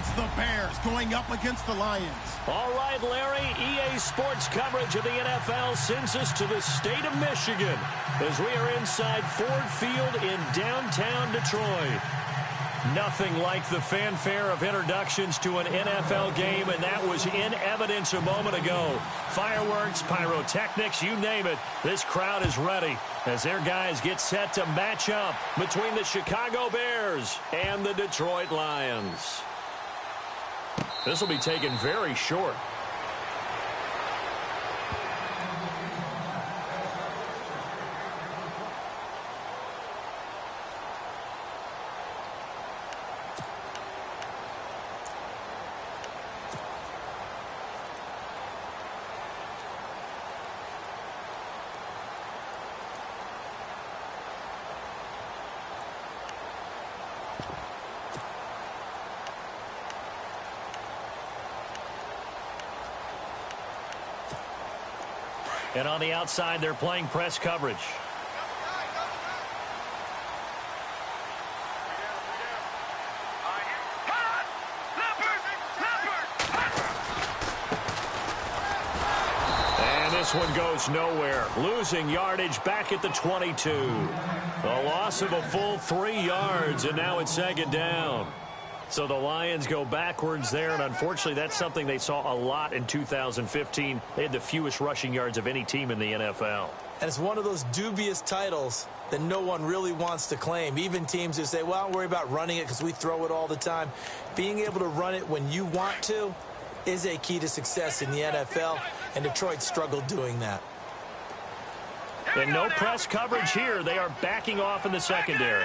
It's the Bears going up against the Lions. All right, Larry, EA Sports coverage of the NFL sends us to the state of Michigan as we are inside Ford Field in downtown Detroit. Nothing like the fanfare of introductions to an NFL game, and that was in evidence a moment ago. Fireworks, pyrotechnics, you name it. This crowd is ready as their guys get set to match up between the Chicago Bears and the Detroit Lions. This will be taken very short. And on the outside, they're playing press coverage. And this one goes nowhere. Losing yardage back at the 22. A loss of a full 3 yards, and now it's second down. So the Lions go backwards there, and unfortunately that's something they saw a lot in 2015. They had the fewest rushing yards of any team in the NFL. And it's one of those dubious titles that no one really wants to claim. Even teams who say, well, don't worry about running it because we throw it all the time. Being able to run it when you want to is a key to success in the NFL, and Detroit struggled doing that. And no press coverage here. They are backing off in the secondary.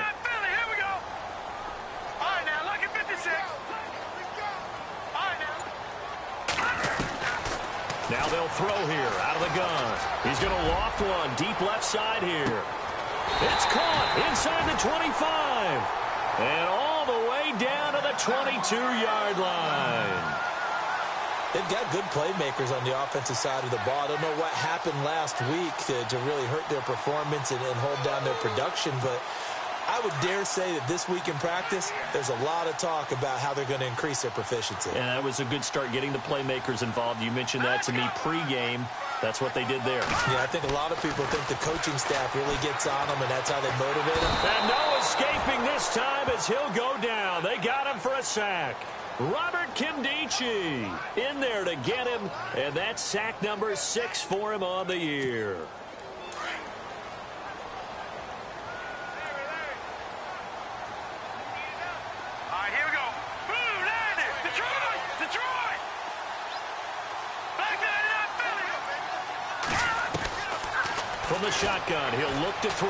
Now they'll throw here out of the gun. He's going to loft one deep left side here. It's caught inside the 25. And all the way down to the 22-yard line. They've got good playmakers on the offensive side of the ball. I don't know what happened last week to really hurt their performance and hold down their production, but I would dare say that this week in practice, there's a lot of talk about how they're going to increase their proficiency. And that was a good start, getting the playmakers involved. You mentioned that to me pregame. That's what they did there. Yeah, I think a lot of people think the coaching staff really gets on them, and that's how they motivate them. And no escaping this time as he'll go down. They got him for a sack. Robert Kimdichie in there to get him, and that's sack number 6 for him on the year. From the shotgun, he'll look to throw.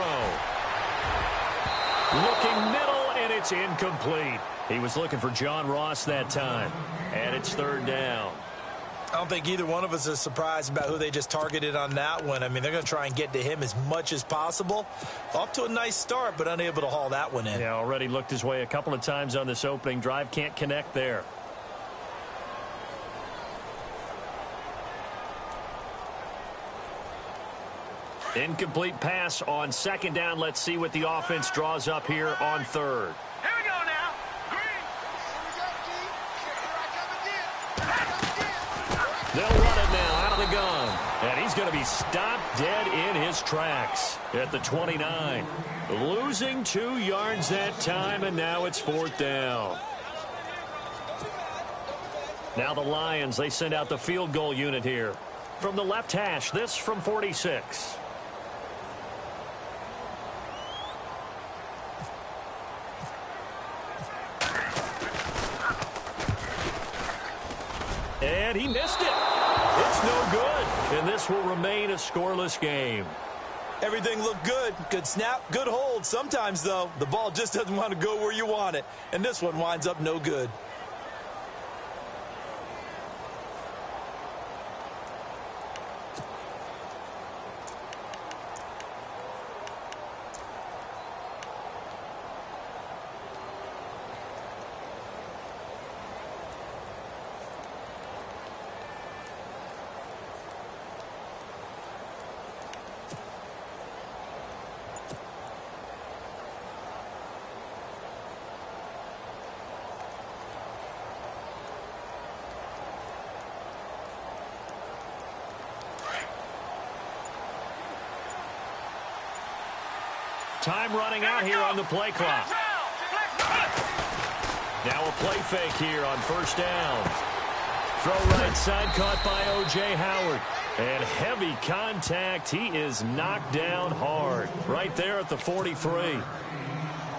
Looking middle, and it's incomplete. He was looking for John Ross that time, and it's third down. I don't think either one of us is surprised about who they just targeted on that one. I mean, they're going to try and get to him as much as possible. Off to a nice start, but unable to haul that one in. Yeah, already looked his way a couple of times on this opening drive. Can't connect there. Incomplete pass on second down. Let's see what the offense draws up here on third. Here we go now. Green. They'll run it now out of the gun. And he's going to be stopped dead in his tracks at the 29. Losing 2 yards that time, and now it's fourth down. Now the Lions, they send out the field goal unit here. From the left hash, this from 46. And he missed it. It's no good. And this will remain a scoreless game. Everything looked good. Good snap, good hold. Sometimes, though, the ball just doesn't want to go where you want it. And this one winds up no good. Time running out here on the play clock. Now a play fake here on first down. Throw right side caught by O.J. Howard. And heavy contact. He is knocked down hard. Right there at the 43.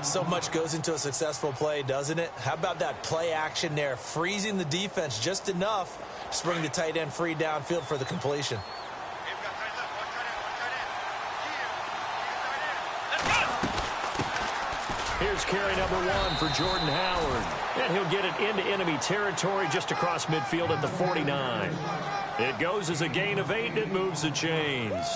So much goes into a successful play, doesn't it? How about that play action there? Freezing the defense just enough to bring the tight end free downfield for the completion. Here's carry number 1 for Jordan Howard. And he'll get it into enemy territory just across midfield at the 49. It goes as a gain of 8, and it moves the chains.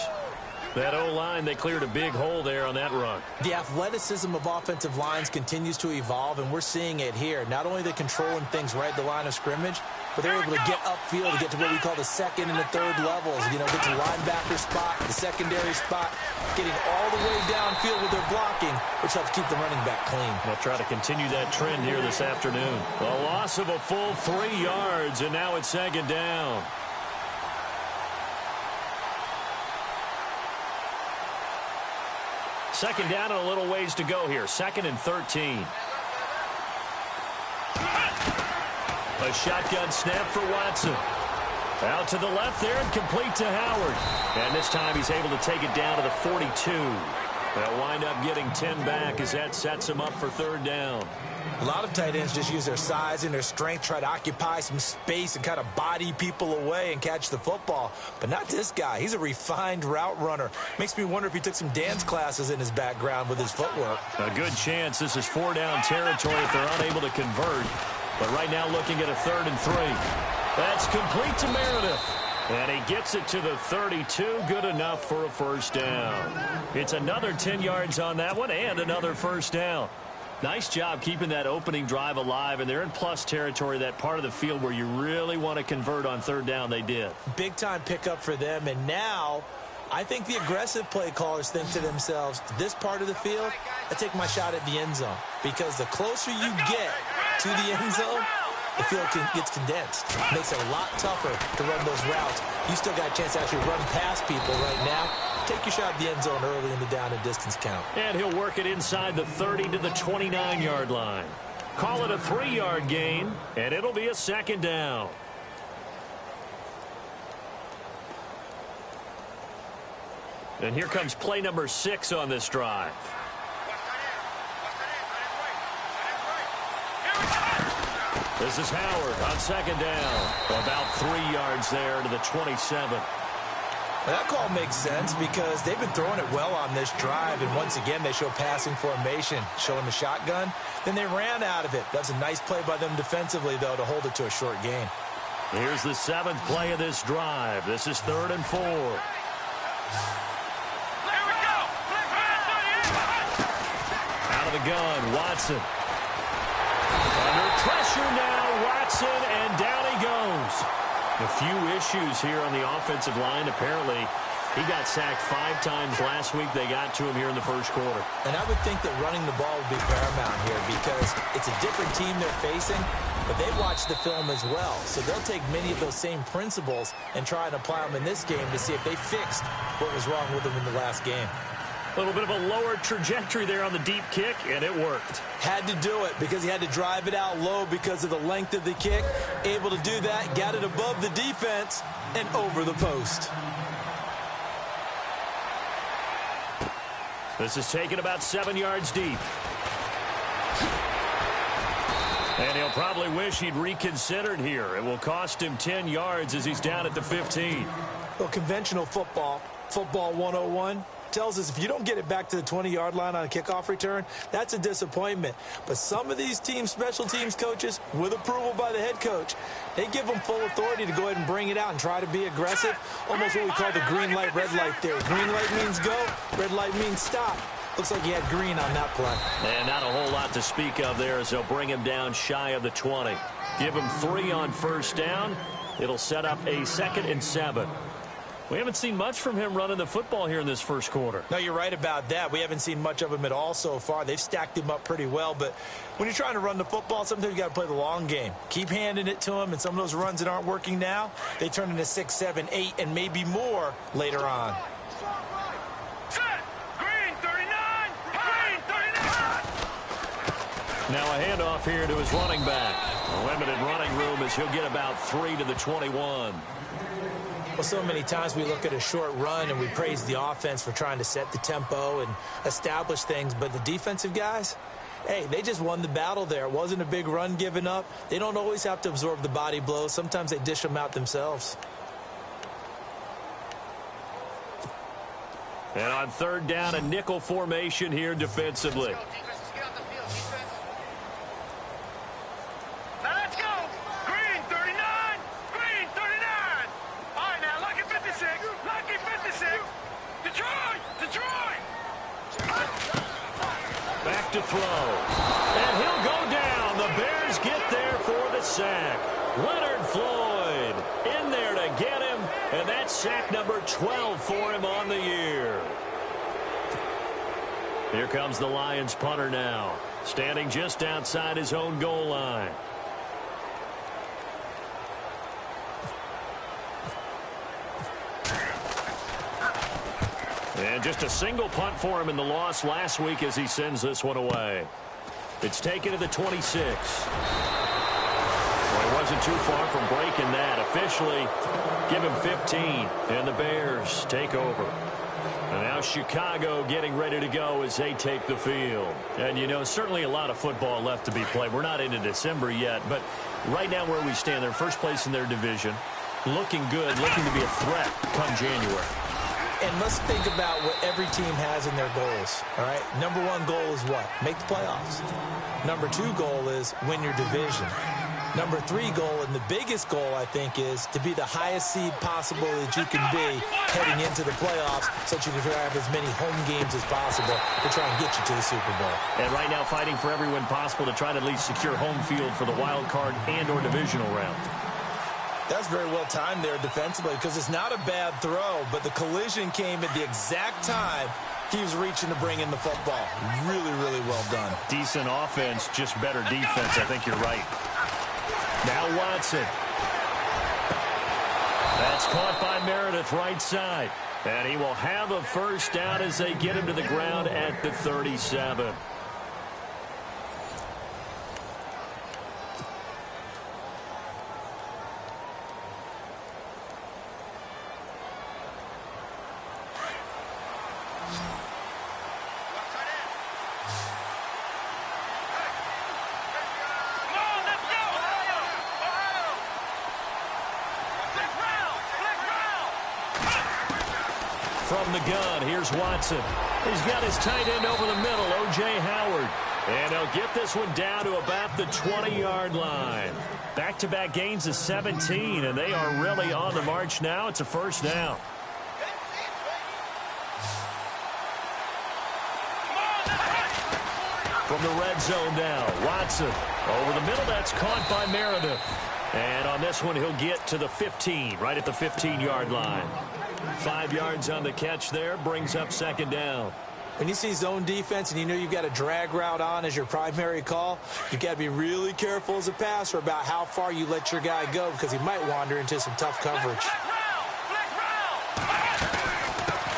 That O-line, they cleared a big hole there on that run. The athleticism of offensive lines continues to evolve, and we're seeing it here. Not only are they controlling things right at the line of scrimmage, but they're able to get upfield to get to what we call the second and the third levels. You know, get to linebacker spot, the secondary spot, getting all the way downfield with their blocking, which helps keep the running back clean. They'll try to continue that trend here this afternoon. A loss of a full 3 yards, and now it's second down. Second down and a little ways to go here. 2nd and 13. A shotgun snap for Watson. Out to the left there and complete to Howard. And this time he's able to take it down to the 42. They'll wind up getting 10 back as that sets him up for third down. A lot of tight ends just use their size and their strength, try to occupy some space and kind of body people away and catch the football. But not this guy. He's a refined route runner. Makes me wonder if he took some dance classes in his background with his footwork. A good chance this is 4-down territory if they're unable to convert. But right now looking at a 3rd and 3. That's complete to Meredith. And he gets it to the 32. Good enough for a first down. It's another 10 yards on that one and another first down. Nice job keeping that opening drive alive, and they're in plus territory, that part of the field where you really want to convert on third down. They did. Big-time pickup for them, and now I think the aggressive play callers think to themselves, this part of the field, I take my shot at the end zone, because the closer you get to the end zone, the field gets condensed. Makes it a lot tougher to run those routes. You still got a chance to actually run past people right now. Take your shot at the end zone early in the down and distance count. And he'll work it inside the 30 to the 29-yard line. Call it a 3-yard gain, and it'll be a second down. And here comes play number 6 on this drive. This is Howard on second down. About 3 yards there to the 27. Well, that call makes sense because they've been throwing it well on this drive, and once again they show passing formation, showing the shotgun. Then they ran out of it. That's a nice play by them defensively, though, to hold it to a short gain. Here's the 7th play of this drive. This is 3rd and 4. Here we go. Out of the gun, Watson. Under pressure now, Watson, and down he goes. A few issues here on the offensive line. Apparently, he got sacked 5 times last week. They got to him here in the first quarter. And I would think that running the ball would be paramount here because it's a different team they're facing, but they watch the film as well. So they'll take many of those same principles and try and apply them in this game to see if they fixed what was wrong with them in the last game. A little bit of a lower trajectory there on the deep kick, and it worked. Had to do it because he had to drive it out low because of the length of the kick. Able to do that, got it above the defense and over the post. This is taken about 7 yards deep. And he'll probably wish he'd reconsidered here. It will cost him 10 yards as he's down at the 15. Well, conventional football 101, tells us if you don't get it back to the 20-yard line on a kickoff return, that's a disappointment. But some of these teams, special teams coaches, with approval by the head coach, they give them full authority to go ahead and bring it out and try to be aggressive. Almost what we call the green light, red light there. Green light means go, red light means stop. Looks like he had green on that play. And not a whole lot to speak of there as they'll bring him down shy of the 20. Give him 3 on first down. It'll set up a 2nd and 7. We haven't seen much from him running the football here in this first quarter. No, you're right about that. We haven't seen much of him at all so far. They've stacked him up pretty well, but when you're trying to run the football, sometimes you got to play the long game. Keep handing it to him, and some of those runs that aren't working now, they turn into 6, 7, 8, and maybe more later on. Set. Green, 39. Now a handoff here to his running back. A limited running room as he'll get about 3 to the 21. Well, so many times we look at a short run and we praise the offense for trying to set the tempo and establish things, but the defensive guys, hey, they just won the battle there. It wasn't a big run given up. They don't always have to absorb the body blows. Sometimes they dish them out themselves. And on third down, a nickel formation here defensively. Now let's go. Green 39. Green 39. All right, now lucky 56. Lucky 56. Detroit. Detroit. Back to throw. And he'll go down. The Bears get there for the sack. Leonard Floyd in there to get him. And that's sack number 12 for him on the year. Here comes the Lions punter now, standing just outside his own goal line. And just a single punt for him in the loss last week as he sends this one away. It's taken to the 26. Well, he wasn't too far from breaking that. Officially, give him 15, and the Bears take over. And now Chicago getting ready to go as they take the field. And, you know, certainly a lot of football left to be played. We're not into December yet, but right now where we stand, they're first place in their division, looking good, looking to be a threat come January. And let's think about what every team has in their goals, all right? Number one goal is what? Make the playoffs. Number two goal is win your division. Number three goal, and the biggest goal, I think, is to be the highest seed possible that you can be heading into the playoffs so that you can have as many home games as possible to try and get you to the Super Bowl. And right now fighting for every win possible to try to at least secure home field for the wild card and or divisional round. That's very well timed there defensively because it's not a bad throw, but the collision came at the exact time he was reaching to bring in the football. Really, really well done. Decent offense, just better defense. I think you're right. Now Watson. That's caught by Meredith right side. And he will have a first down as they get him to the ground at the 37. From the gun, here's Watson. He's got his tight end over the middle, O.J. Howard. And he'll get this one down to about the 20-yard line. Back-to-back gains of 17, and they are really on the march now. It's a first down. From the red zone now, Watson. Over the middle, that's caught by Meredith. And on this one, he'll get to the 15, right at the 15-yard line. 5 yards on the catch there, brings up second down. When you see zone defense and you know you've got a drag route on as your primary call, you've got to be really careful as a passer about how far you let your guy go because he might wander into some tough coverage.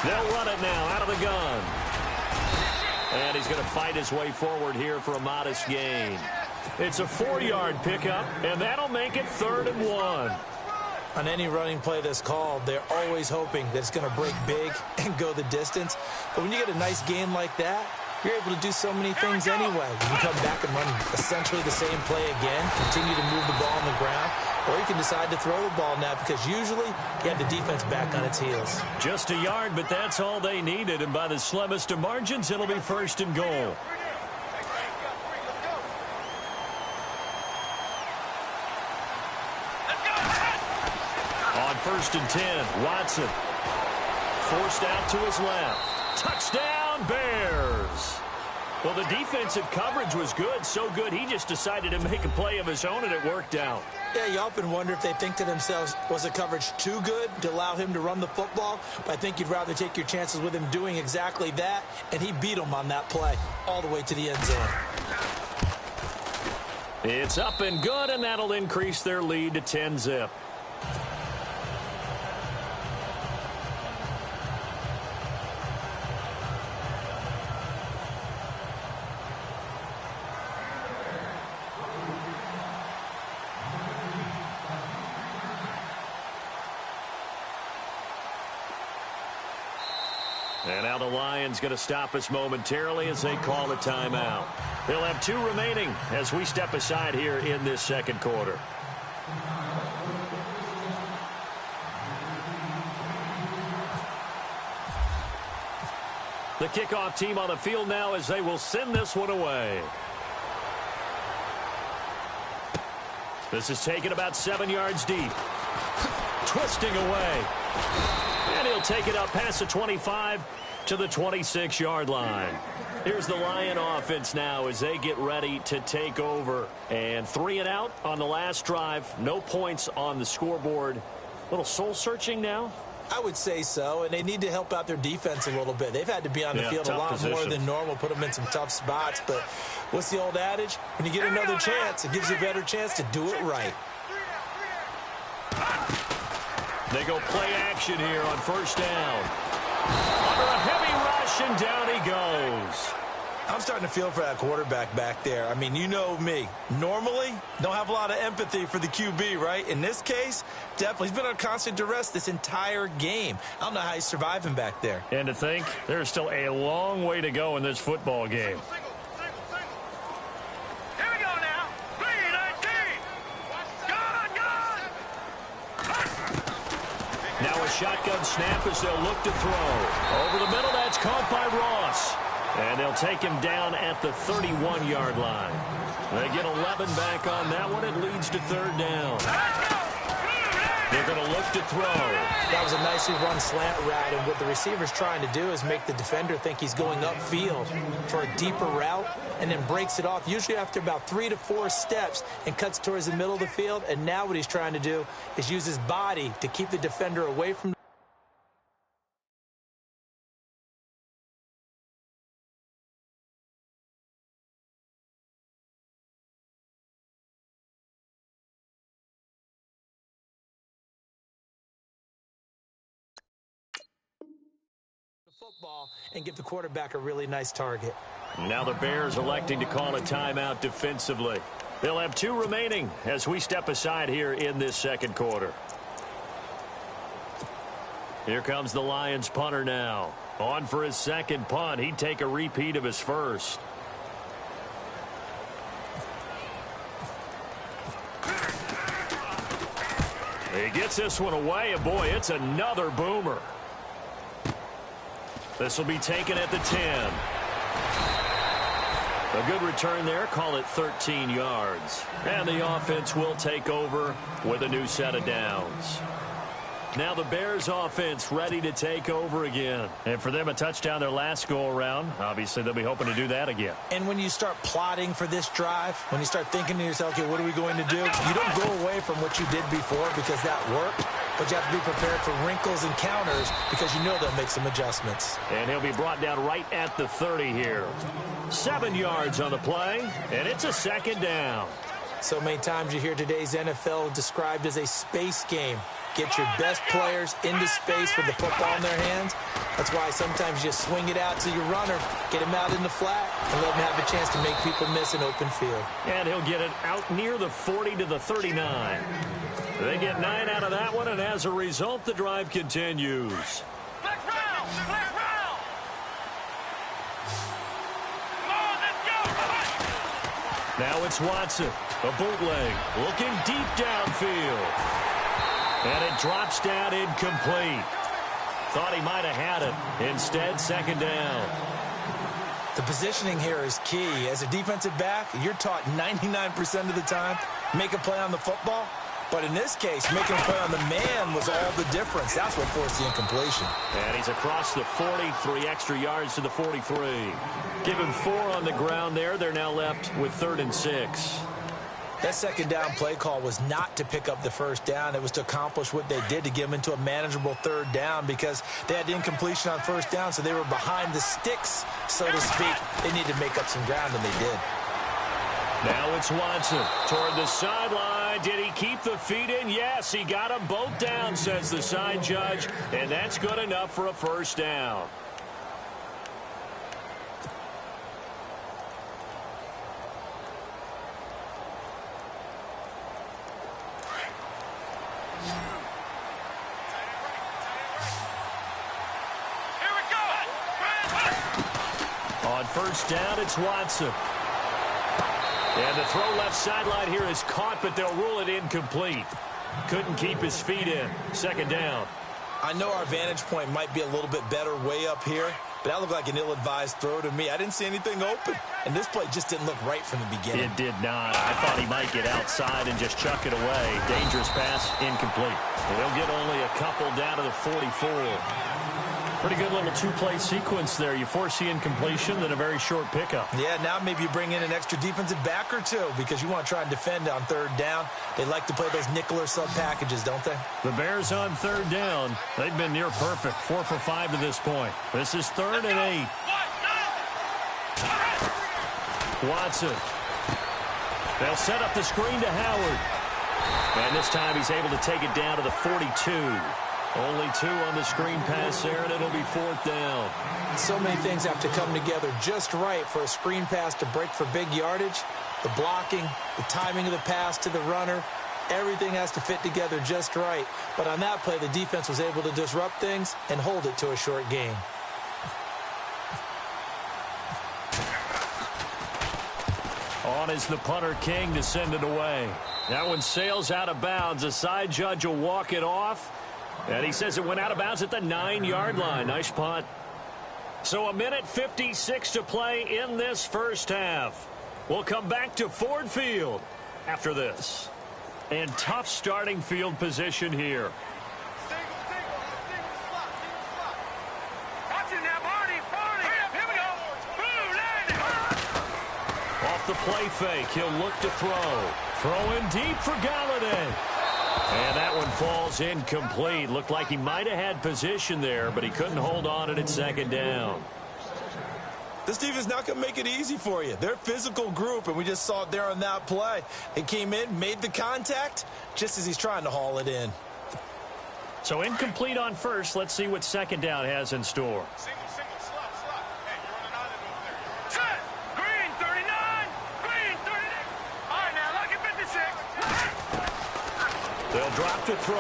They'll run it now out of the gun. And he's going to fight his way forward here for a modest gain. It's a 4-yard pickup, and that'll make it 3rd and 1. On any running play that's called, they're always hoping that it's going to break big and go the distance. But when you get a nice gain like that, you're able to do so many things anyway. You can come back and run essentially the same play again, continue to move the ball on the ground, or you can decide to throw the ball now because usually you have the defense back on its heels. Just a yard, but that's all they needed, and by the slimmest of margins, it'll be 1st and goal. On 1st and 10, Watson. Forced out to his left. Touchdown, Bears. Well, the defensive coverage was good, so good he just decided to make a play of his own, and it worked out. Yeah, you often wonder if they think to themselves, was the coverage too good to allow him to run the football? But I think you'd rather take your chances with him doing exactly that, and he beat him on that play all the way to the end zone. It's up and good, and that'll increase their lead to 10-zip. And now the Lions going to stop us momentarily as they call a timeout. They'll have 2 remaining as we step aside here in this second quarter. The kickoff team on the field now as they will send this one away. This is taken about 7 yards deep. Twisting away. And he'll take it up past the 25 to the 26-yard line. Here's the Lion offense now as they get ready to take over. And 3 and out on the last drive. No points on the scoreboard. A little soul-searching now. I would say so, and they need to help out their defense a little bit. They've had to be on the field a lot more than normal, put them in some tough spots. But what's the old adage? When you get another chance, it gives you a better chance to do it right. They go play action here on first down. Under a heavy rush, and down he goes. I'm starting to feel for that quarterback back there. I mean, you know me. Normally, don't have a lot of empathy for the QB, right? In this case, definitely. He's been on constant duress this entire game. I don't know how he's surviving back there. And to think, there's still a long way to go in this football game. Here we go now. 3-19. Good. Now a shotgun snap as they'll look to throw. Over the middle, that's caught by Ross. And they'll take him down at the 31-yard line. They get 11 back on that one. It leads to third down. They're going to look to throw. That was a nicely run slant route, and what the receiver's trying to do is make the defender think he's going upfield for a deeper route and then breaks it off, usually after about 3 to 4 steps, and cuts towards the middle of the field. And now what he's trying to do is use his body to keep the defender away from football and give the quarterback a really nice target. Now the Bears electing to call a timeout defensively. They'll have 2 remaining as we step aside here in this second quarter. Here comes the Lions punter now. On for his second punt. He'd take a repeat of his first. He gets this one away, and boy, it's another boomer. This will be taken at the 10. A good return there. Call it 13 yards. And the offense will take over with a new set of downs. Now the Bears offense ready to take over again. And for them, a touchdown their last go-around. Obviously, they'll be hoping to do that again. And when you start plotting for this drive, when you start thinking to yourself, okay, what are we going to do? You don't go away from what you did before because that worked. But you have to be prepared for wrinkles and counters because you know they'll make some adjustments. And he'll be brought down right at the 30 here. 7 yards on the play, and it's a second down. So many times you hear today's NFL described as a space game. Get your best players into space with the football in their hands. That's why sometimes you just swing it out to your runner, get him out in the flat, and let him have a chance to make people miss an open field. And he'll get it out near the 40 to the 39. They get 9 out of that one, and as a result, the drive continues. Black round! Black round! Come on, let's go! Now it's Watson, a bootleg, looking deep downfield. And it drops down incomplete. Thought he might have had it. Instead, second down. The positioning here is key. As a defensive back, you're taught 99% of the time, make a play on the football. But in this case, making a play on the man was all the difference. That's what forced the incompletion. And he's across the 40, 3 extra yards to the 43. Give him 4 on the ground there. They're now left with 3rd and 6. That second down play call was not to pick up the first down. It was to accomplish what they did to get them into a manageable 3rd down because they had the incompletion on first down, so they were behind the sticks, so to speak. They needed to make up some ground, and they did. Now it's Watson toward the sideline. Did he keep the feet in? Yes, he got them both down, says the side judge, and that's good enough for a first down. Here we go! first down, it's Watson. And the throw left sideline here is caught, but they'll rule it incomplete. Couldn't keep his feet in. Second down. I know our vantage point might be a little bit better way up here, but that looked like an ill-advised throw to me. I didn't see anything open, and this play just didn't look right from the beginning. It did not. I thought he might get outside and just chuck it away. Dangerous pass, incomplete. And he'll get only a couple down to the 44. Pretty good little two-play sequence there. You force the incompletion, then a very short pickup. Yeah, now maybe you bring in an extra defensive back or two because you want to try and defend on third down. They like to play those nickel or sub packages, don't they? The Bears on third down. They've been near perfect. 4 for 5 to this point. This is 3rd and 8. Watson. They'll set up the screen to Howard. And this time he's able to take it down to the 42. Only 2 on the screen pass there, and it'll be 4th down. So many things have to come together just right for a screen pass to break for big yardage. The blocking, the timing of the pass to the runner, everything has to fit together just right. But on that play, the defense was able to disrupt things and hold it to a short gain. On is the punter King to send it away. That one sails out of bounds. A side judge will walk it off. And he says it went out of bounds at the 9-yard line. Nice punt. So 1:56 to play in this first half. We'll come back to Ford Field after this. And tough starting field position here. Off the play fake, he'll look to throw. Throwing deep for Galladay. And that one falls incomplete. Looked like he might have had position there, but he couldn't hold on at 2nd down. This defense not going to make it easy for you. They're a physical group, and we just saw it there on that play. They came in, made the contact, just as he's trying to haul it in. So incomplete on first. Let's see what 2nd down has in store. They'll drop to throw.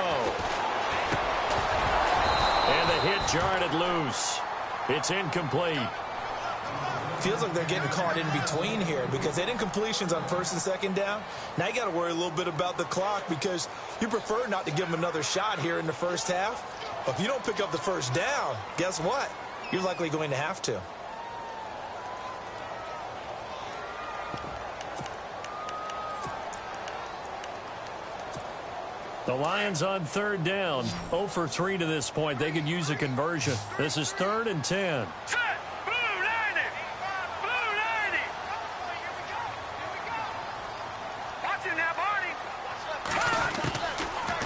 And the hit jarred it loose. It's incomplete. Feels like they're getting caught in between here because they had incompletions on 1st and 2nd down. Now you got to worry a little bit about the clock because you prefer not to give them another shot here in the first half. But if you don't pick up the 1st down, guess what? You're likely going to have to. The Lions on 3rd down. 0 for 3 to this point. They could use a conversion. This is 3rd and 10.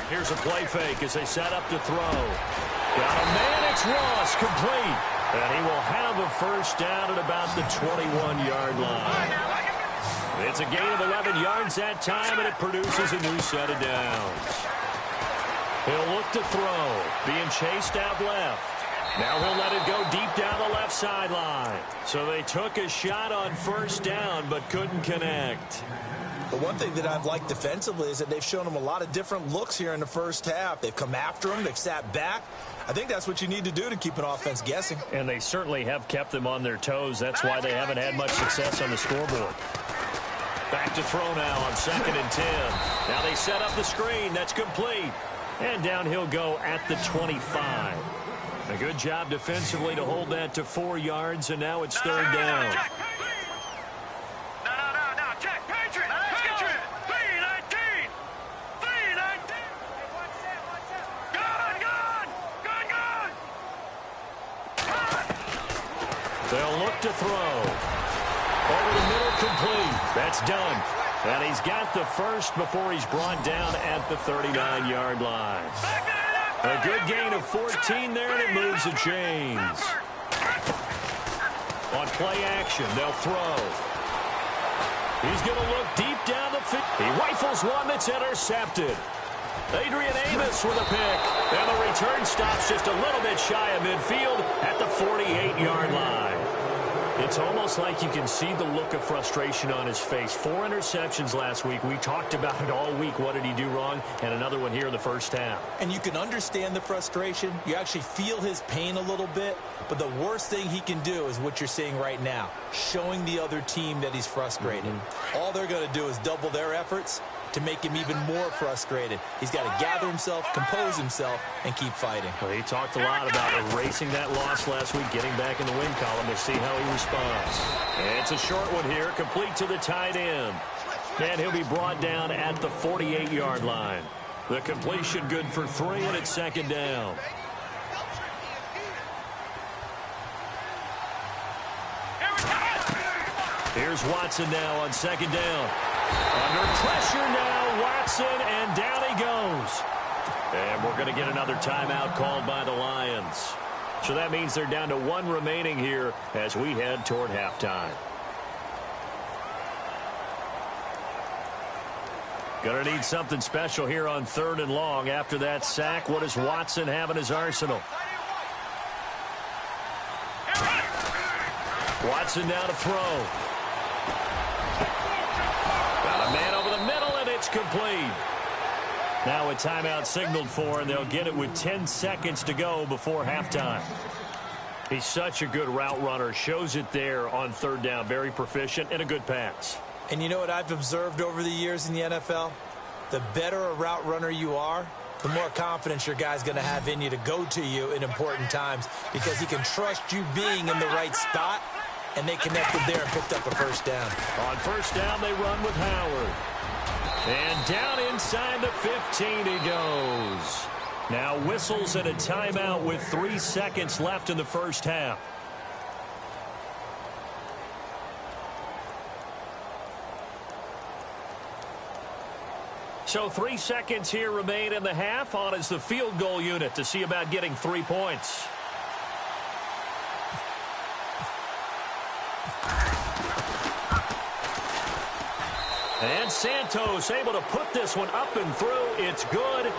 Here's a play fake as they set up to throw. Got a man, it's Ross, complete. And he will have a 1st down at about the 21-yard line. It's a gain of 11 yards that time, and it produces a new set of downs. He'll look to throw, being chased out left. Now he'll let it go deep down the left sideline. So they took a shot on 1st down, but couldn't connect. The one thing that I've liked defensively is that they've shown them a lot of different looks here in the first half. They've come after him. They've sat back. I think that's what you need to do to keep an offense guessing. And they certainly have kept them on their toes. That's why they haven't had much success on the scoreboard. Back to throw now on 2nd and 10. Now they set up the screen. That's complete. And down he'll go at the 25. A good job defensively to hold that to 4 yards, and now it's 3rd down. They'll look to throw. Over the middle, complete. That's done. And he's got the 1st before he's brought down at the 39-yard line. A good gain of 14 there, and it moves the chains. On play action, they'll throw. He's going to look deep down the field. He rifles one that's intercepted. Adrian Amos with a pick. And the return stops just a little bit shy of midfield at the 48-yard line. It's almost like you can see the look of frustration on his face. 4 interceptions last week. We talked about it all week. What did he do wrong? And another one here in the first half. And you can understand the frustration. You actually feel his pain a little bit. But the worst thing he can do is what you're seeing right now, showing the other team that he's frustrated. All they're going to do is double their efforts to make him even more frustrated. He's got to gather himself, compose himself, and keep fighting. Well, he talked a lot about erasing that loss last week, getting back in the win column. We'll see how he responds. And it's a short one here, complete to the tight end. And he'll be brought down at the 48-yard line. The completion good for 3, and it's second down. Here's Watson now on second down. Under pressure now, Watson, and down he goes. And we're going to get another timeout called by the Lions. So that means they're down to 1 remaining here as we head toward halftime. Going to need something special here on 3rd and long. After that sack, what does Watson have in his arsenal? Watson now to throw. Got a man over the middle, and it's complete. Now a timeout signaled for, and they'll get it with 10 seconds to go before halftime. He's such a good route runner. Shows it there on 3rd down. Very proficient and a good pass. And you know what I've observed over the years in the NFL? The better a route runner you are, the more confidence your guy's going to have in you to go to you in important times because he can trust you being in the right spot, and they connected there and picked up a first down. On first down, they run with Howard. And down inside the 15 he goes. Now whistles and a timeout with 3 seconds left in the first half. So 3 seconds here remain in the half. On is the field goal unit to see about getting 3 points. And Santos able to put this one up and through. It's good.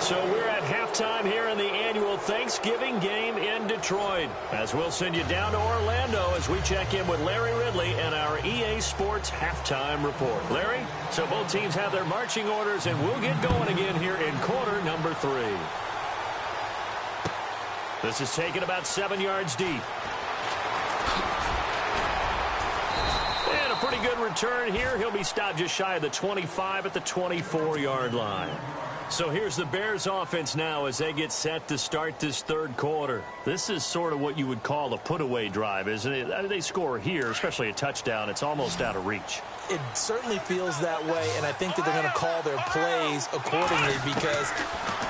So we're at halftime here in the annual Thanksgiving game in Detroit. As we'll send you down to Orlando as we check in with Larry Ridley and our EA Sports halftime report. Larry, so both teams have their marching orders, and we'll get going again here in quarter number 3. This is taken about 7 yards deep. And a pretty good return here. He'll be stopped just shy of the 25 at the 24-yard line. So here's the Bears offense now as they get set to start this 3rd quarter. This is sort of what you would call a put-away drive, isn't it? They score here, especially a touchdown. It's almost out of reach. It certainly feels that way, and I think that they're going to call their plays accordingly because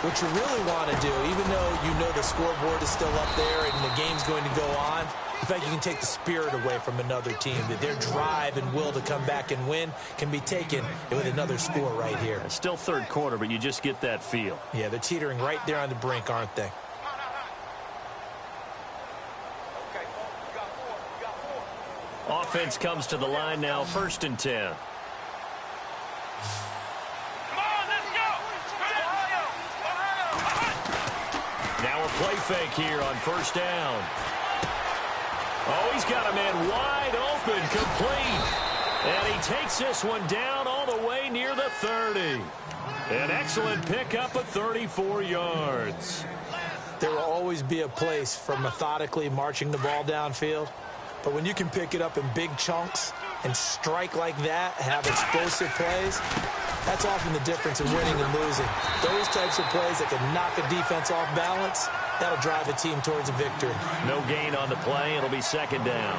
what you really want to do, even though you know the scoreboard is still up there and the game's going to go on, in fact, you can take the spirit away from another team. That their drive and will to come back and win can be taken with another score right here. It's still 3rd quarter, but you just get that feel. Yeah, they're teetering right there on the brink, aren't they? Offense comes to the line now, 1st and 10. Come on, let's go! Now a play fake here on 1st down. Oh, he's got a man wide open, complete. And he takes this one down all the way near the 30. An excellent pickup of 34 yards. There will always be a place for methodically marching the ball downfield. But when you can pick it up in big chunks and strike like that, have explosive plays, that's often the difference in winning and losing. Those types of plays that can knock a defense off balance, that'll drive a team towards a victory. No gain on the play. It'll be 2nd down.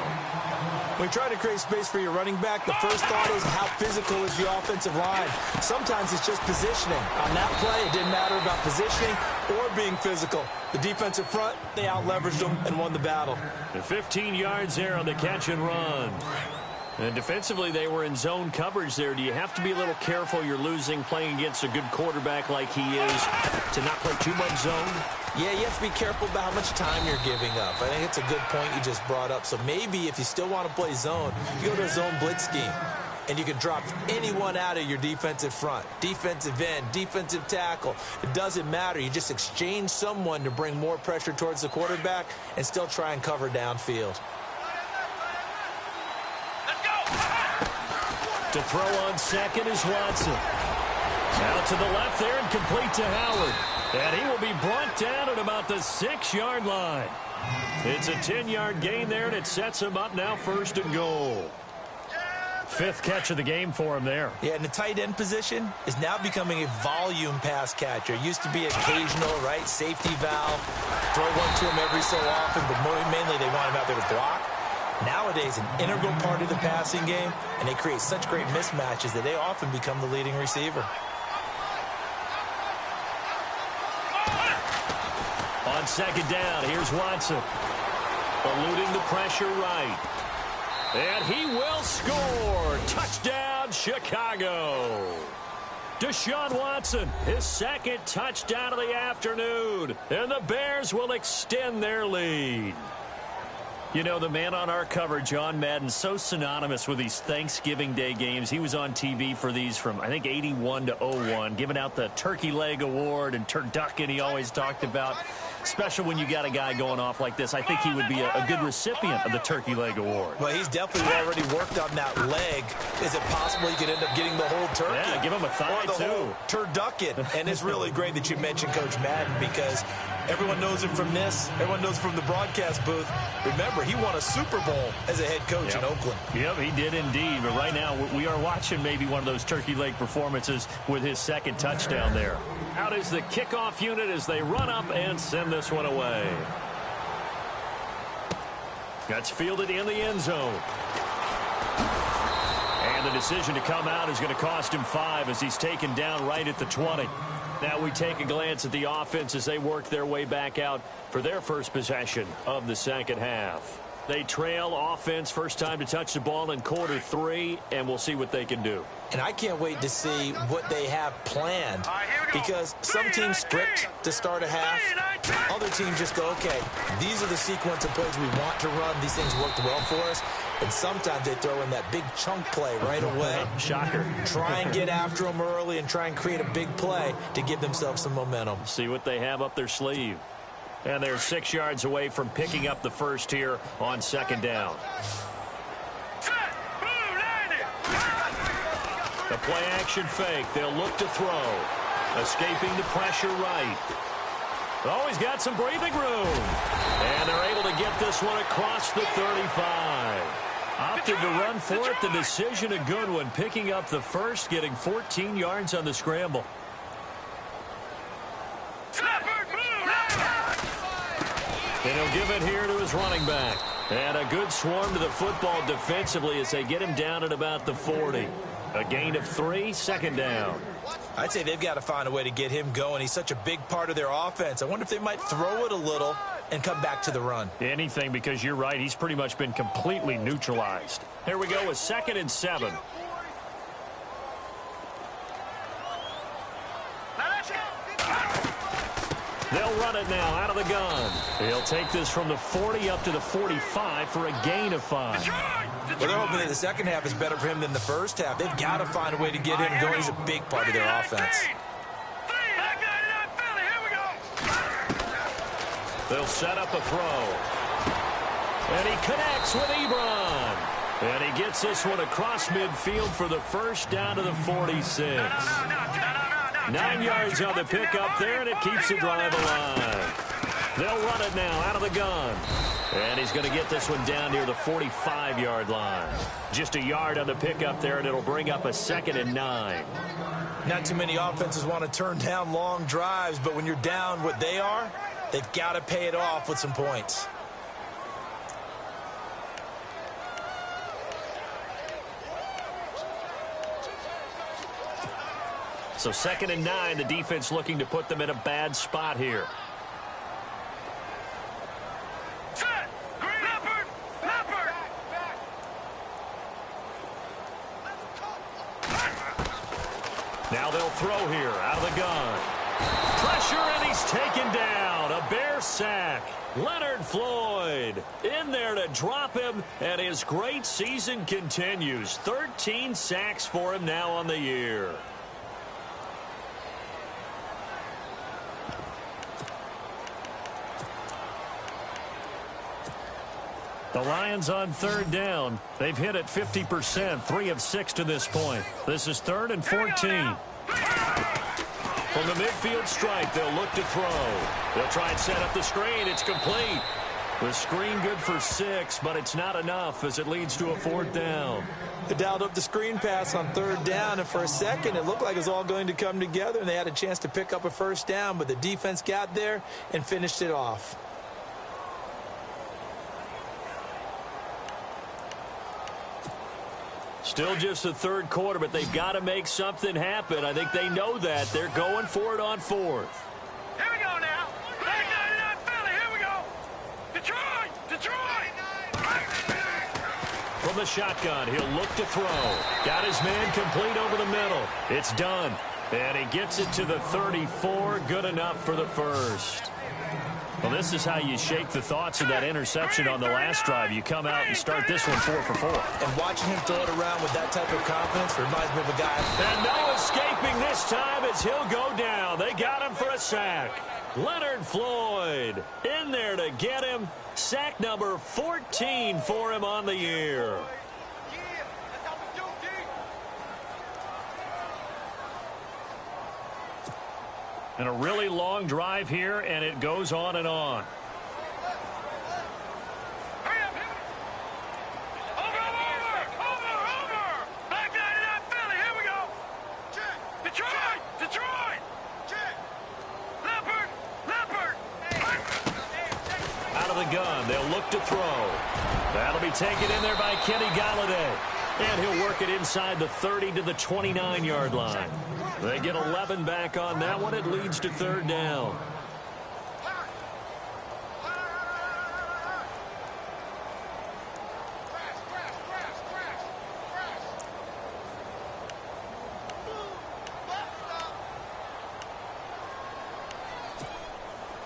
When you try to create space for your running back, the first thought is how physical is the offensive line. Sometimes it's just positioning. On that play, it didn't matter about positioning or being physical. The defensive front, they out-leveraged them and won the battle. And 15 yards there on the catch and run. And defensively, they were in zone coverage there. Do you have to be a little careful? You're losing playing against a good quarterback like he is to not play too much zone? Yeah, you have to be careful about how much time you're giving up. I think it's a good point you just brought up. So maybe if you still want to play zone, you go to a zone blitz scheme. And you can drop anyone out of your defensive front, defensive end, defensive tackle. It doesn't matter. You just exchange someone to bring more pressure towards the quarterback and still try and cover downfield. To throw on second is Watson. Out to the left there and complete to Howard. And he will be brought down at about the 6-yard line. It's a 10-yard gain there, and it sets him up now 1st and goal. 5th catch of the game for him there. Yeah, and the tight end position is now becoming a volume pass catcher. Used to be occasional, right? Safety valve. Throw one to him every so often, but mainly they want him out there to block. Nowadays, an integral part of the passing game, and they create such great mismatches that they often become the leading receiver. On second down, here's Watson. Eluding the pressure right. And he will score. Touchdown, Chicago. Deshaun Watson, his 2nd touchdown of the afternoon. And the Bears will extend their lead. You know, the man on our cover, John Madden, so synonymous with these Thanksgiving Day games. He was on TV for these from, I think, 81 to 01, giving out the Turkey Leg Award and turducken he always talked about. Special when you got a guy going off like this. I think he would be a good recipient of the Turkey Leg Award. Well, he's definitely already worked on that leg. Is it possible he could end up getting the whole turkey? Yeah, give him a thigh, or the too. whole turducken. And it's really great that you mentioned Coach Madden, because everyone knows him from this. Everyone knows from the broadcast booth. Remember, he won a Super Bowl as a head coach in Oakland. Yep, he did indeed. But right now, we are watching maybe one of those turkey leg performances with his 2nd touchdown there. Out is the kickoff unit as they run up and send this one away. That's fielded in the end zone. And the decision to come out is going to cost him 5 as he's taken down right at the 20. Now we take a glance at the offense as they work their way back out for their first possession of the second half. They trail offense, first time to touch the ball in quarter 3, and we'll see what they can do. And I can't wait to see what they have planned, because some teams script to start a half. Other teams just go, okay, these are the sequence of plays we want to run. These things worked well for us. And sometimes they throw in that big chunk play right away. Shocker. Try and get after them early and try and create a big play to give themselves some momentum. See what they have up their sleeve. And they're 6 yards away from picking up the first here on second down. The play action fake. They'll look to throw. Escaping the pressure right. Oh, he's got some breathing room. And they're able to get this one across the 35. Opted to run for it. The decision a good one. Picking up the first, getting 14 yards on the scramble. And he'll give it here to his running back. And a good swarm to the football defensively as they get him down at about the 40. A gain of 3, second down. I'd say they've got to find a way to get him going. He's such a big part of their offense. I wonder if they might throw it a little and come back to the run. Anything, because you're right. He's pretty much been completely neutralized. Here we go with 2nd and 7. They'll run it now out of the gun. He'll take this from the 40 up to the 45 for a gain of 5. Well, they're hoping that the second half is better for him than the first half. They've got to find a way to get him going. He's a big part of their offense. They'll set up a throw. And he connects with Ebron. And he gets this one across midfield for the first down to the 46. 9 yards on the pickup there, and it keeps the drive alive. They'll run it now out of the gun. And he's going to get this one down near the 45-yard line. Just a yard on the pickup there, and it'll bring up a 2nd and 9. Not too many offenses want to turn down long drives, but when you're down what they are, they've got to pay it off with some points. So 2nd and 9, the defense looking to put them in a bad spot here. Now they'll throw here out of the gun. Pressure, and he's taken down. A Bear sack. Leonard Floyd in there to drop him, and his great season continues. 13 sacks for him now on the year. The Lions on third down. They've hit it 50%, 3 of 6 to this point. This is 3rd and 14. From the midfield stripe, they'll look to throw. They'll try and set up the screen. It's complete. The screen good for 6, but it's not enough as it leads to a 4th down. They dialed up the screen pass on 3rd down, and for a second it looked like it was all going to come together, and they had a chance to pick up a 1st down, but the defense got there and finished it off. Still just the 3rd quarter, but they've got to make something happen. I think they know that. They're going for it on 4th. Here we go now. Back 99 Philly. Here we go. Detroit. From the shotgun, he'll look to throw. Got his man complete over the middle. It's done. And he gets it to the 34. Good enough for the 1st. Well, this is how you shake the thoughts of that interception on the last drive. You come out and start this one 4 for 4. And watching him throw it around with that type of confidence reminds me of a guy. And no escaping this time as he'll go down. They got him for a sack. Leonard Floyd in there to get him. Sack number 14 for him on the year. And a really long drive here, and it goes on and on. Over. Back 99 Philly. Here we go. Detroit. Leopard. Out of the gun, they'll look to throw. That'll be taken in there by Kenny Galladay. And he'll work it inside the 30 to the 29-yard line. They get 11 back on that one. It leads to 3rd down.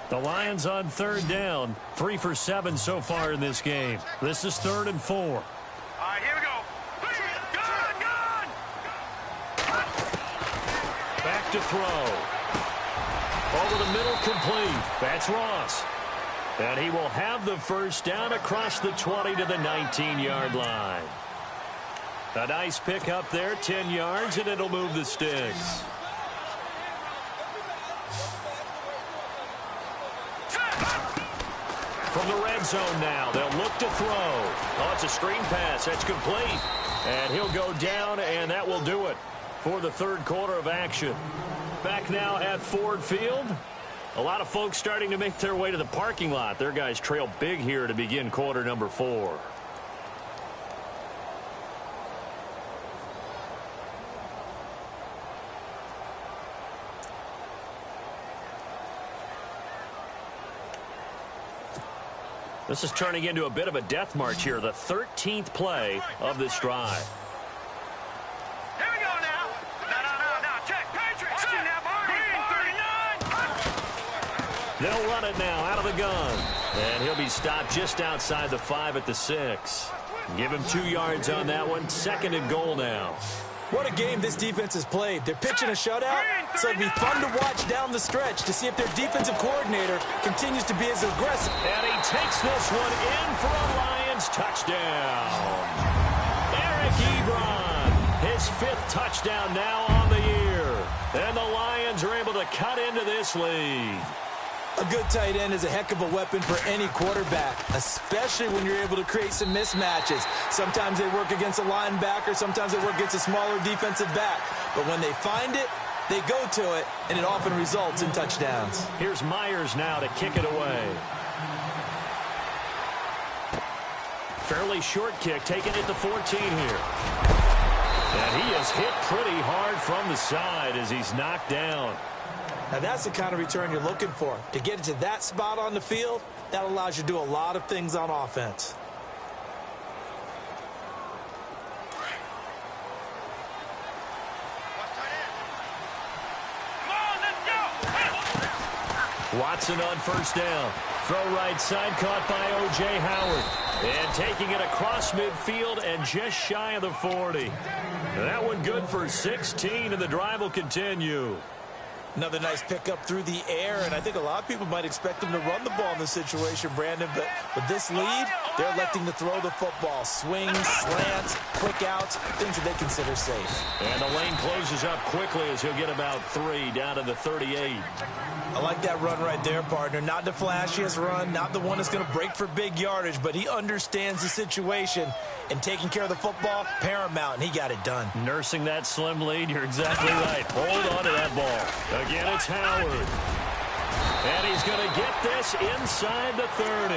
The Lions on 3rd down. 3 for 7 so far in this game. This is 3rd and 4. All right, here we go. Gun! Back to throw. Over the middle, complete. That's Ross. And he will have the 1st down across the 20 to the 19-yard line. A nice pick up there, 10 yards, and it'll move the sticks. From the red zone now, they'll look to throw. Oh, it's a screen pass. That's complete. And he'll go down, and that will do it for the 3rd quarter of action. Back now at Ford Field. A lot of folks starting to make their way to the parking lot. Their guys trail big here to begin quarter number 4. This is turning into a bit of a death march here, the 13th play of this drive. Here we go now. No. Check. Patriots. Watch it now, Green 39. They'll run it now out of the gun. And he'll be stopped just outside the 5 at the 6. Give him 2 yards on that one. 2nd and goal now. What a game this defense has played. They're pitching a shutout, so it'd be fun to watch down the stretch to see if their defensive coordinator continues to be as aggressive. And he takes this one in for a Lions touchdown. Eric Ebron, his 5th touchdown now on the year. And the Lions are able to cut into this lead. A good tight end is a heck of a weapon for any quarterback, especially when you're able to create some mismatches. Sometimes they work against a linebacker, sometimes they work against a smaller defensive back. But when they find it, they go to it, and it often results in touchdowns. Here's Myers now to kick it away. Fairly short kick, taken at the 14 here. And he is hit pretty hard from the side as he's knocked down. Now that's the kind of return you're looking for. To get to that spot on the field, that allows you to do a lot of things on offense. Watson on 1st down. Throw right side, caught by O.J. Howard. And taking it across midfield and just shy of the 40. That one good for 16, and the drive will continue. Another nice pickup through the air, and I think a lot of people might expect him to run the ball in this situation, Brandon, but with this lead, they're electing to throw the football. Swings, slants, quick outs, things that they consider safe. And the lane closes up quickly as he'll get about 3 down to the 38. I like that run right there, partner. Not the flashiest run, not the one that's going to break for big yardage, but he understands the situation, and taking care of the football, paramount, and he got it done. Nursing that slim lead, you're exactly right. Hold on to that ball. Again, it's Howard. And he's going to get this inside the 30.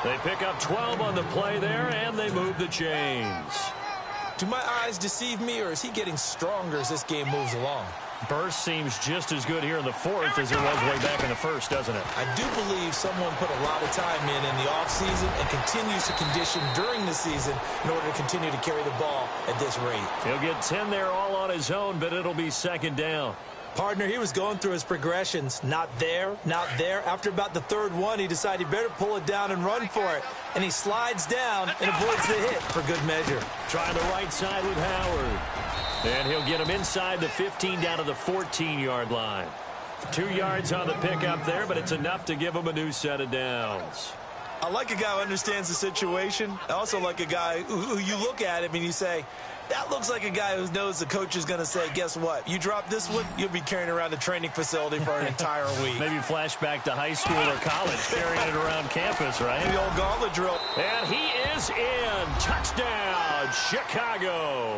They pick up 12 on the play there, and they move the chains. Do my eyes deceive me, or is he getting stronger as this game moves along? Burst seems just as good here in the fourth as it was way back in the first, doesn't it? I do believe someone put a lot of time in the offseason and continues to condition during the season in order to continue to carry the ball at this rate. He'll get 10 there all on his own, but it'll be second down. Partner, he was going through his progressions. Not there, not there. After about the third one, he decided he better pull it down and run for it. And he slides down and avoids the hit for good measure. Trying the right side with Howard. And he'll get him inside the 15 down to the 14-yard line. 2 yards on the pickup there, but it's enough to give him a new set of downs. I like a guy who understands the situation. I also like a guy who you look at him and you say, that looks like a guy who knows the coach is going to say, guess what? You drop this one, you'll be carrying around the training facility for an entire week. Maybe flashback to high school or college, carrying it around campus, right? The old gauntlet drill. And he is in. Touchdown, Chicago.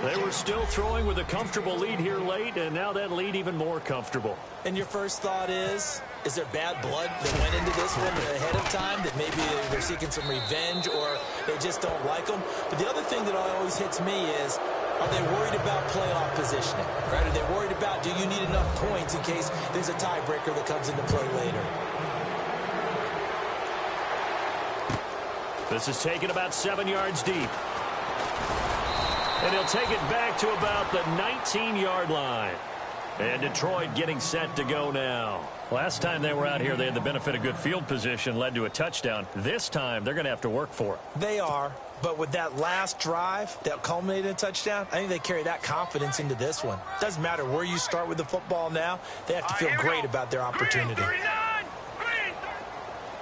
They were still throwing with a comfortable lead here late, and now that lead even more comfortable. And your first thought is there bad blood that went into this one ahead of time, that maybe they're seeking some revenge or they just don't like them? But the other thing that always hits me is, are they worried about playoff positioning? Right? Are they worried about, do you need enough points in case there's a tiebreaker that comes into play later? This is taken about 7 yards deep. And he'll take it back to about the 19-yard line. And Detroit getting set to go now. Last time they were out here, they had the benefit of good field position, led to a touchdown. This time, they're going to have to work for it. They are. But with that last drive that culminated in a touchdown, I think they carry that confidence into this one. Doesn't matter where you start with the football now. They have to feel great about their opportunity.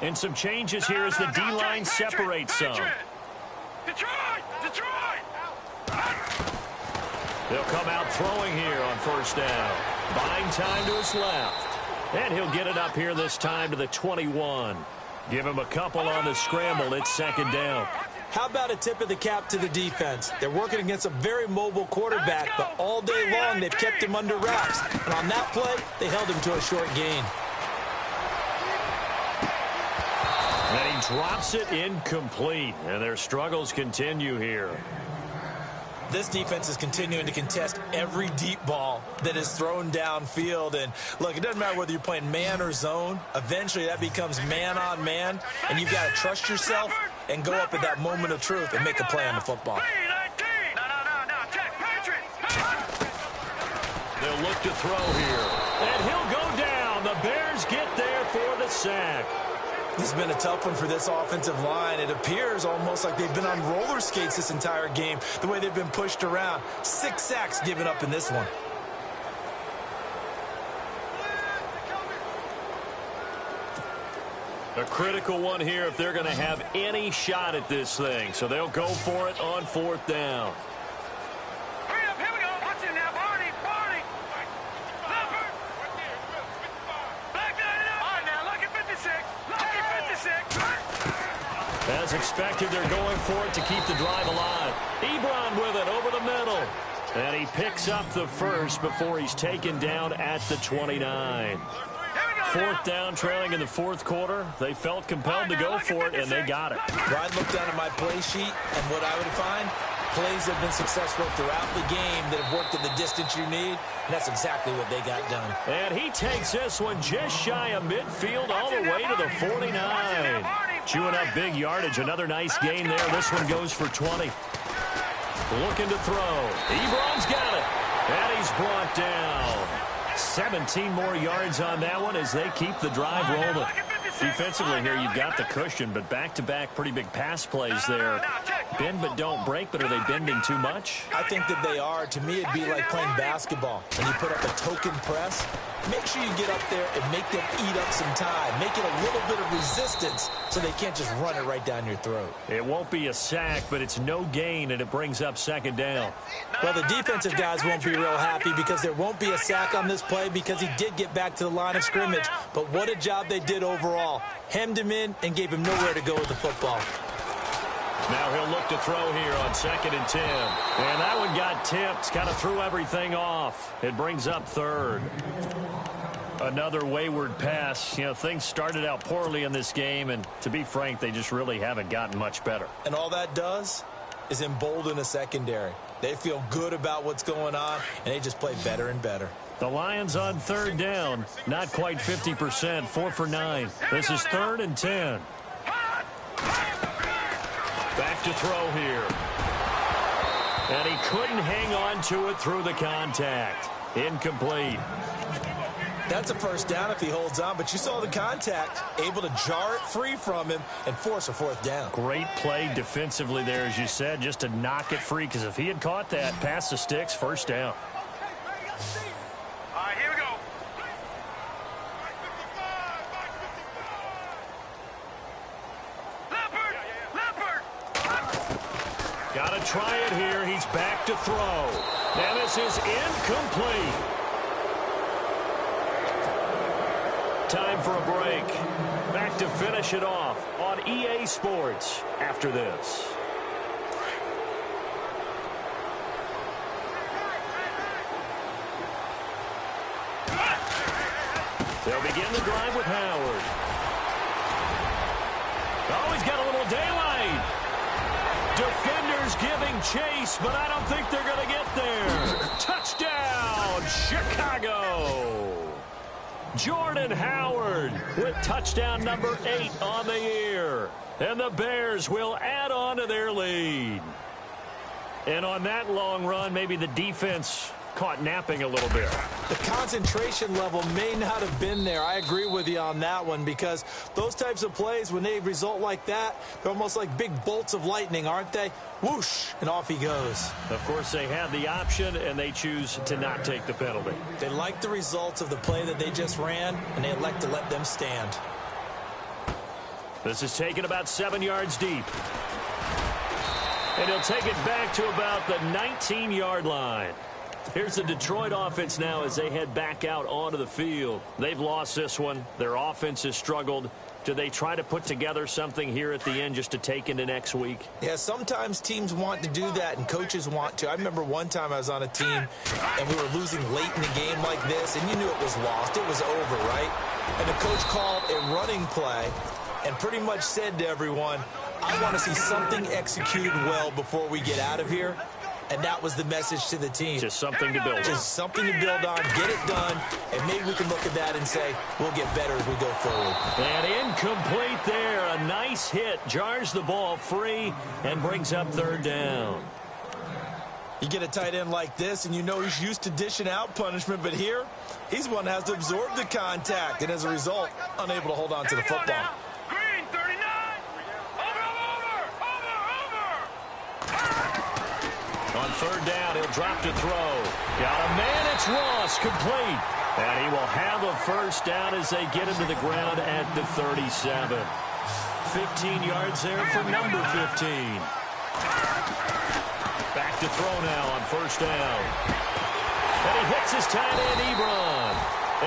And some changes here as the D-line separates some. Detroit! They'll come out throwing here on first down. Buying time to his left. And he'll get it up here this time to the 21. Give him a couple on the scramble. It's second down. How about a tip of the cap to the defense? They're working against a very mobile quarterback, but all day long they've kept him under wraps. And on that play, they held him to a short gain. And he drops it incomplete. And their struggles continue here. This defense is continuing to contest every deep ball that is thrown downfield. And, look, it doesn't matter whether you're playing man or zone. Eventually, that becomes man-on-man, and you've got to trust yourself and go up at that moment of truth and make a play on the football. They'll look to throw here. And he'll go down. The Bears get there for the sack. This has been a tough one for this offensive line. It appears almost like they've been on roller skates this entire game, the way they've been pushed around. 6 sacks given up in this one. A critical one here if they're going to have any shot at this thing. So they'll go for it on fourth down. Hurry up, here we go. Watch it now, Barney. Black line it up. All right, now, lucky 56. As expected, they're going for it to keep the drive alive. Ebron with it over the middle. And he picks up the first before he's taken down at the 29. Fourth down, trailing in the fourth quarter. They felt compelled to go for it, and they got it. I'd look down at my play sheet, and what I would find, plays have been successful throughout the game that have worked at the distance you need, and that's exactly what they got done. And he takes this one just shy of midfield all the way to the 49. Chewing up big yardage. Another nice gain there. This one goes for 20. Looking to throw. Ebron's got it. And he's brought down. 17 more yards on that one as they keep the drive rolling. Defensively here, you've got the cushion, but back-to-back pretty big pass plays there. Bend but don't break, but are they bending too much? I think that they are. To me, it'd be like playing basketball. When you put up a token press, make sure you get up there and make them eat up some time. Make it a little bit of resistance so they can't just run it right down your throat. It won't be a sack, but it's no gain, and it brings up second down. Well, the defensive guys won't be real happy because there won't be a sack on this play because he did get back to the line of scrimmage. But what a job they did overall. Hemmed him in and gave him nowhere to go with the football. Now he'll look to throw here on 2nd and 10. And that one got tipped, kind of threw everything off. It brings up 3rd. Another wayward pass. You know, things started out poorly in this game, and to be frank, they just really haven't gotten much better. And all that does is embolden a secondary. They feel good about what's going on, and they just play better and better. The Lions on 3rd down. Not quite 50%, 4 for 9. This is 3rd and 10. Back to throw here. And he couldn't hang on to it through the contact. Incomplete. That's a first down if he holds on, but you saw the contact, able to jar it free from him and force a 4th down. Great play defensively there, as you said, just to knock it free, because if he had caught that, pass the sticks, 1st down. All right, here we go. Got to try it here. He's back to throw. And this is incomplete. Time for a break. Back to finish it off on EA Sports after this. They'll begin the drive with Howard. Oh, he's got a little daylight. Defenders giving chase, but I don't think they're going to get there. Touchdown, Chicago. Jordan Howard with touchdown number 8 on the year. And the Bears will add on to their lead. And on that long run, maybe the defense caught napping a little bit. The concentration level may not have been there. I agree with you on that one, because those types of plays, when they result like that, they're almost like big bolts of lightning, aren't they? Whoosh, and off he goes. Of course, they have the option, and they choose to not take the penalty. They like the results of the play that they just ran, and they elect to let them stand. This is taken about 7 yards deep. And he'll take it back to about the 19-yard line. Here's the Detroit offense now as they head back out onto the field. They've lost this one. Their offense has struggled. Do they try to put together something here at the end just to take into next week? Yeah, sometimes teams want to do that and coaches want to. I remember one time I was on a team and we were losing late in a game like this, and you knew it was lost. It was over, right? And the coach called a running play and pretty much said to everyone, I want to see something executed well before we get out of here. And that was the message to the team. Just something to build on. Just something to build on, get it done, and maybe we can look at that and say, we'll get better as we go forward. And incomplete there. A nice hit. Jars the ball free and brings up 3rd down. You get a tight end like this, and you know he's used to dishing out punishment, but here, he's one that has to absorb the contact, and as a result, unable to hold on to the football. Green, 39. On 3rd down, he'll drop to throw. Got a man, it's Ross, complete. And he will have a 1st down as they get into the ground at the 37. 15 yards there for number 15. Back to throw now on 1st down. And he hits his tight end, Ebron.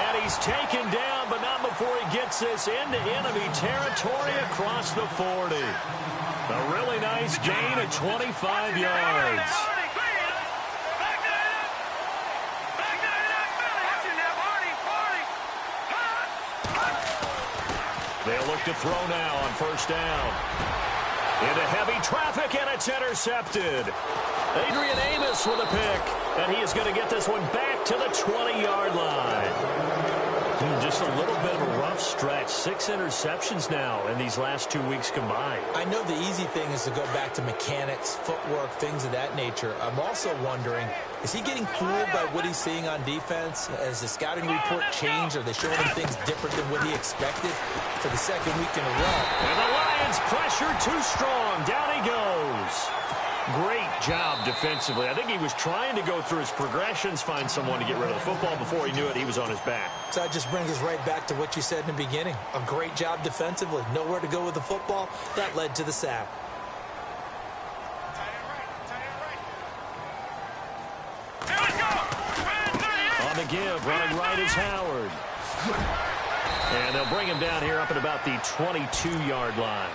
And he's taken down, but not before he gets this into enemy territory across the 40. A really nice gain of 25 yards. They'll look to throw now on 1st down. Into heavy traffic, and it's intercepted. Adrian Amos with a pick, and he is going to get this one back to the 20-yard line. Just a little bit of a rough stretch. 6 interceptions now in these last 2 weeks combined. I know the easy thing is to go back to mechanics, footwork, things of that nature. I'm also wondering, is he getting fooled by what he's seeing on defense? Has the scouting report changed? Are they showing him things different than what he expected for the second week in a row? And the Lions pressure too strong. Down he goes. Great job defensively. I think he was trying to go through his progressions, find someone to get rid of the football. Before he knew it, he was on his back. So that just brings us right back to what you said in the beginning. A great job defensively. Nowhere to go with the football. That led to the sack. On the give, running right is Howard. And they'll bring him down here up at about the 22-yard line.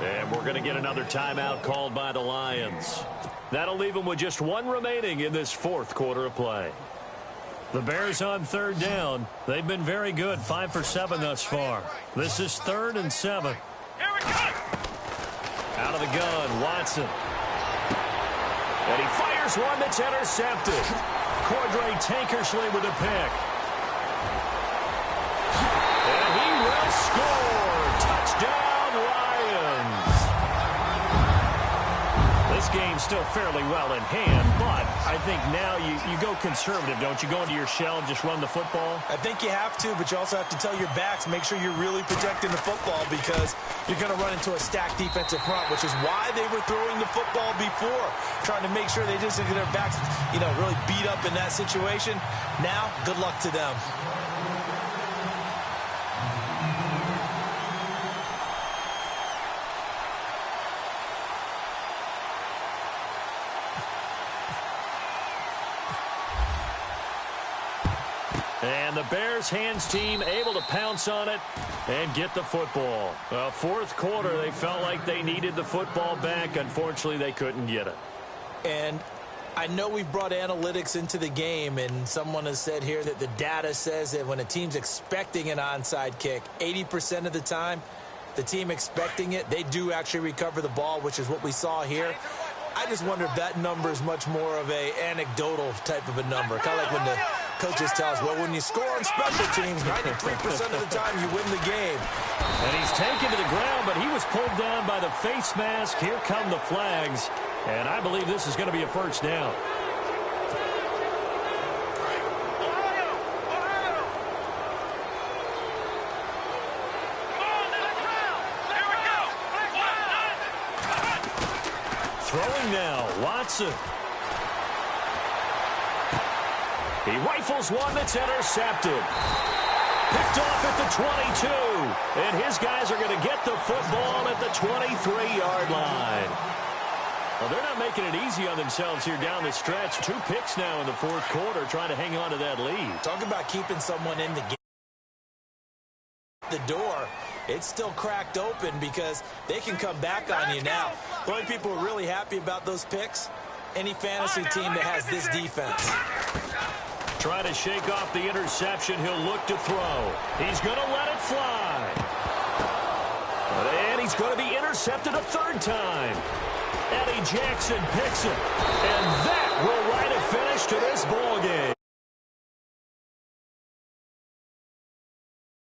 And we're going to get another timeout called by the Lions. That'll leave them with just 1 remaining in this 4th quarter of play. The Bears on 3rd down. They've been very good, 5 for 7 thus far. This is 3rd and 7. Out of the gun, Watson. And he fires one that's intercepted. Cordray Tankersley with a pick. And he will score. Touchdown, Lions. This game's still fairly well in hand, but I think now you go conservative, don't you? Go into your shell and just run the football? I think you have to, but you also have to tell your backs, make sure you're really protecting the football because you're going to run into a stacked defensive front, which is why they were throwing the football before, trying to make sure they just get their backs, really beat up in that situation. Now, good luck to them. And the Bears hands team able to pounce on it and get the football. 4th quarter, they felt like they needed the football back. Unfortunately, they couldn't get it. And I know we've brought analytics into the game, and someone has said here that the data says that when a team's expecting an onside kick, 80% of the time, the team expecting it, they do actually recover the ball, which is what we saw here. I just wonder if that number is much more of a anecdotal type of a number, kind of like when the coaches tell us, well, when you score on special teams, 93% of the time you win the game. And he's taken to the ground, but he was pulled down by the face mask. Here come the flags, and I believe this is going to be a first down. Throwing now, Watson. He rifles one that's intercepted. Picked off at the 22. And his guys are going to get the football at the 23-yard line. Well, they're not making it easy on themselves here down the stretch. 2 picks now in the 4th quarter, trying to hang on to that lead. Talk about keeping someone in the game. The door, it's still cracked open because they can come back on you now. The only people who are really happy about those picks, any fantasy team that has this defense. Trying to shake off the interception. He'll look to throw. He's going to let it fly. And he's going to be intercepted a 3rd time. Eddie Jackson picks it. And that will write a finish to this ball game.